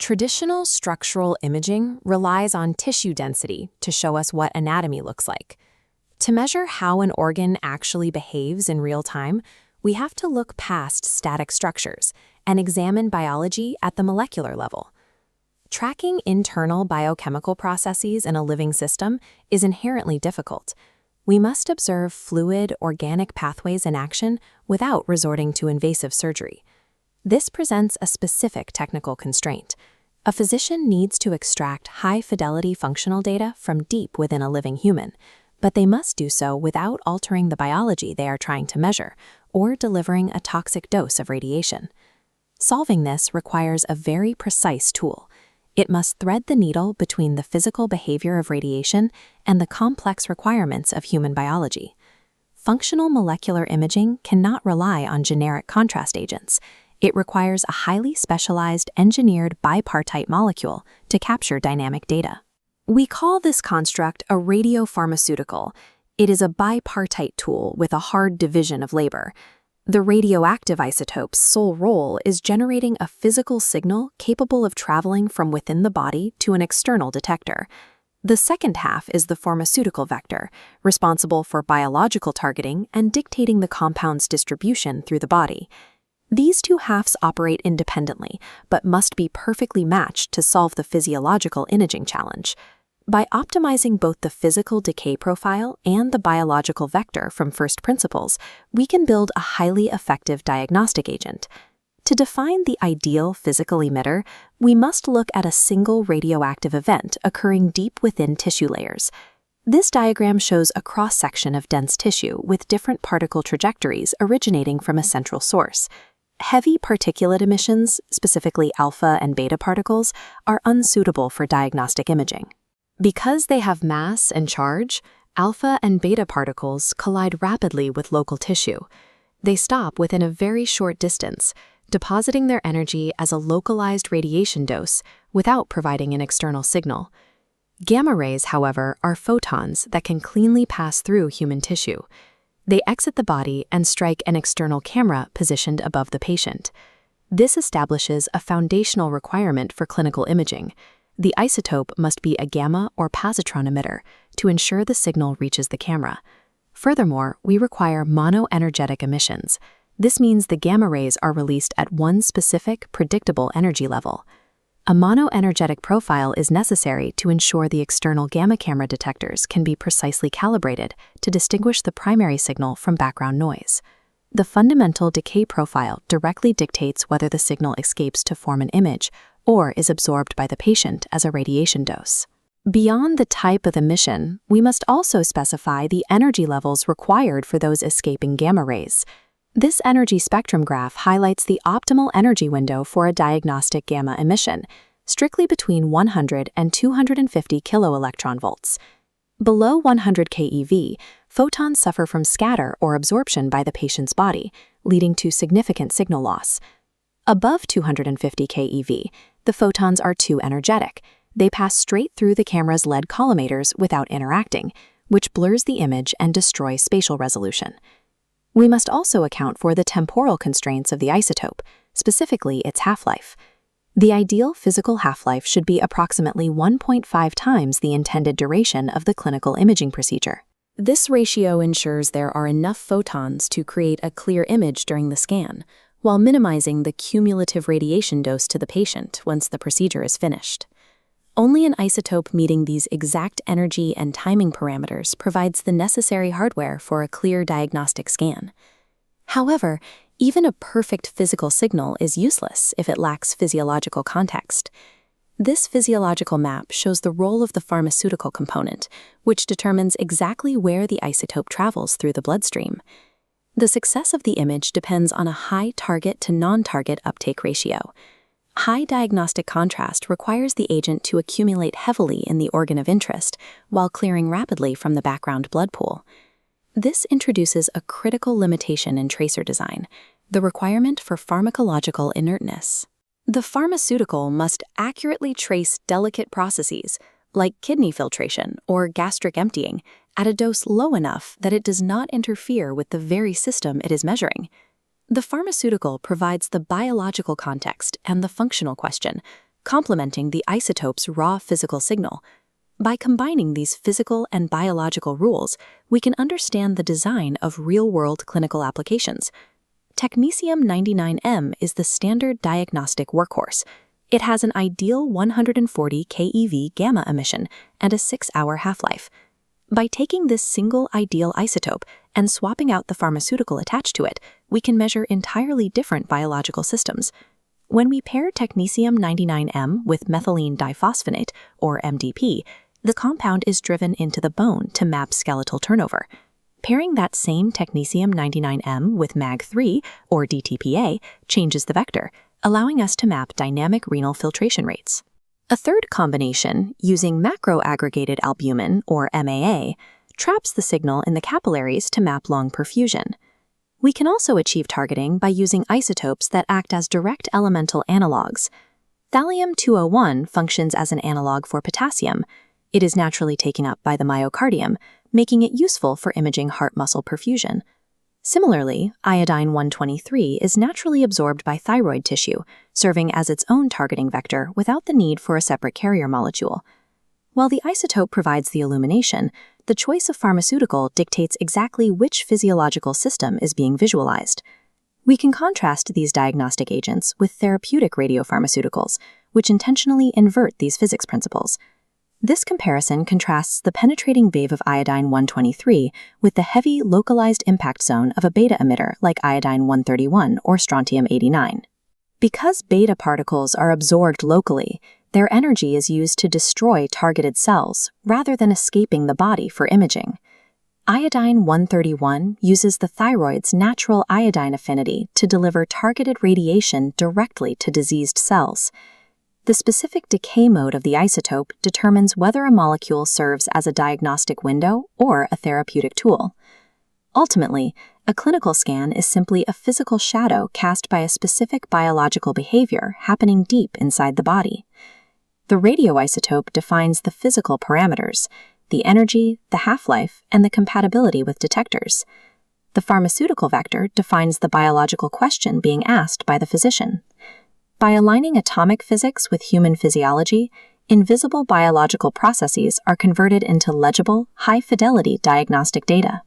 Traditional structural imaging relies on tissue density to show us what anatomy looks like. To measure how an organ actually behaves in real time, we have to look past static structures and examine biology at the molecular level. Tracking internal biochemical processes in a living system is inherently difficult. We must observe fluid, organic pathways in action without resorting to invasive surgery. This presents a specific technical constraint. A physician needs to extract high-fidelity functional data from deep within a living human, but they must do so without altering the biology they are trying to measure or delivering a toxic dose of radiation. Solving this requires a very precise tool. It must thread the needle between the physical behavior of radiation and the complex requirements of human biology. Functional molecular imaging cannot rely on generic contrast agents. It requires a highly specialized engineered bipartite molecule to capture dynamic data. We call this construct a radiopharmaceutical. It is a bipartite tool with a hard division of labor. The radioactive isotope's sole role is generating a physical signal capable of traveling from within the body to an external detector. The second half is the pharmaceutical vector, responsible for biological targeting and dictating the compound's distribution through the body. These two halves operate independently, but must be perfectly matched to solve the physiological imaging challenge. By optimizing both the physical decay profile and the biological vector from first principles, we can build a highly effective diagnostic agent. To define the ideal physical emitter, we must look at a single radioactive event occurring deep within tissue layers. This diagram shows a cross-section of dense tissue with different particle trajectories originating from a central source. Heavy particulate emissions, specifically alpha and beta particles, are unsuitable for diagnostic imaging. Because they have mass and charge, alpha and beta particles collide rapidly with local tissue. They stop within a very short distance, depositing their energy as a localized radiation dose without providing an external signal. Gamma rays, however, are photons that can cleanly pass through human tissue. They exit the body and strike an external camera positioned above the patient. This establishes a foundational requirement for clinical imaging. The isotope must be a gamma or positron emitter to ensure the signal reaches the camera. Furthermore, we require monoenergetic emissions. This means the gamma rays are released at one specific, predictable energy level. A monoenergetic profile is necessary to ensure the external gamma camera detectors can be precisely calibrated to distinguish the primary signal from background noise. The fundamental decay profile directly dictates whether the signal escapes to form an image or is absorbed by the patient as a radiation dose. Beyond the type of emission, we must also specify the energy levels required for those escaping gamma rays. This energy spectrum graph highlights the optimal energy window for a diagnostic gamma emission, strictly between 100 and 250 kiloelectron volts. Below 100 keV, photons suffer from scatter or absorption by the patient's body, leading to significant signal loss. Above 250 keV, the photons are too energetic. They pass straight through the camera's LED collimators without interacting, which blurs the image and destroys spatial resolution. We must also account for the temporal constraints of the isotope, specifically its half-life. The ideal physical half-life should be approximately 1.5 times the intended duration of the clinical imaging procedure. This ratio ensures there are enough photons to create a clear image during the scan, while minimizing the cumulative radiation dose to the patient once the procedure is finished. Only an isotope meeting these exact energy and timing parameters provides the necessary hardware for a clear diagnostic scan. However, even a perfect physical signal is useless if it lacks physiological context. This physiological map shows the role of the pharmaceutical component, which determines exactly where the isotope travels through the bloodstream. The success of the image depends on a high target to non-target uptake ratio. High diagnostic contrast requires the agent to accumulate heavily in the organ of interest while clearing rapidly from the background blood pool. This introduces a critical limitation in tracer design, the requirement for pharmacological inertness. The pharmaceutical must accurately trace delicate processes, like kidney filtration or gastric emptying, at a dose low enough that it does not interfere with the very system it is measuring. The pharmaceutical provides the biological context and the functional question, complementing the isotope's raw physical signal. By combining these physical and biological rules, we can understand the design of real-world clinical applications. Technetium-99m is the standard diagnostic workhorse. It has an ideal 140 keV gamma emission and a 6-hour half-life. By taking this single ideal isotope and swapping out the pharmaceutical attached to it, we can measure entirely different biological systems. When we pair technetium-99m with methylene diphosphonate, or MDP, the compound is driven into the bone to map skeletal turnover. Pairing that same technetium-99m with MAG3, or DTPA, changes the vector, allowing us to map dynamic renal filtration rates. A third combination, using macroaggregated albumin, or MAA, traps the signal in the capillaries to map lung perfusion. We can also achieve targeting by using isotopes that act as direct elemental analogs. Thallium-201 functions as an analog for potassium. It is naturally taken up by the myocardium, making it useful for imaging heart muscle perfusion. Similarly, iodine-123 is naturally absorbed by thyroid tissue, serving as its own targeting vector without the need for a separate carrier molecule. While the isotope provides the illumination, the choice of pharmaceutical dictates exactly which physiological system is being visualized. We can contrast these diagnostic agents with therapeutic radiopharmaceuticals, which intentionally invert these physics principles. This comparison contrasts the penetrating wave of iodine-123 with the heavy, localized impact zone of a beta emitter like iodine-131 or strontium-89. Because beta particles are absorbed locally, their energy is used to destroy targeted cells rather than escaping the body for imaging. Iodine-131 uses the thyroid's natural iodine affinity to deliver targeted radiation directly to diseased cells. The specific decay mode of the isotope determines whether a molecule serves as a diagnostic window or a therapeutic tool. Ultimately, a clinical scan is simply a physical shadow cast by a specific biological behavior happening deep inside the body. The radioisotope defines the physical parameters, the energy, the half-life, and the compatibility with detectors. The pharmaceutical vector defines the biological question being asked by the physician. By aligning atomic physics with human physiology, invisible biological processes are converted into legible, high-fidelity diagnostic data.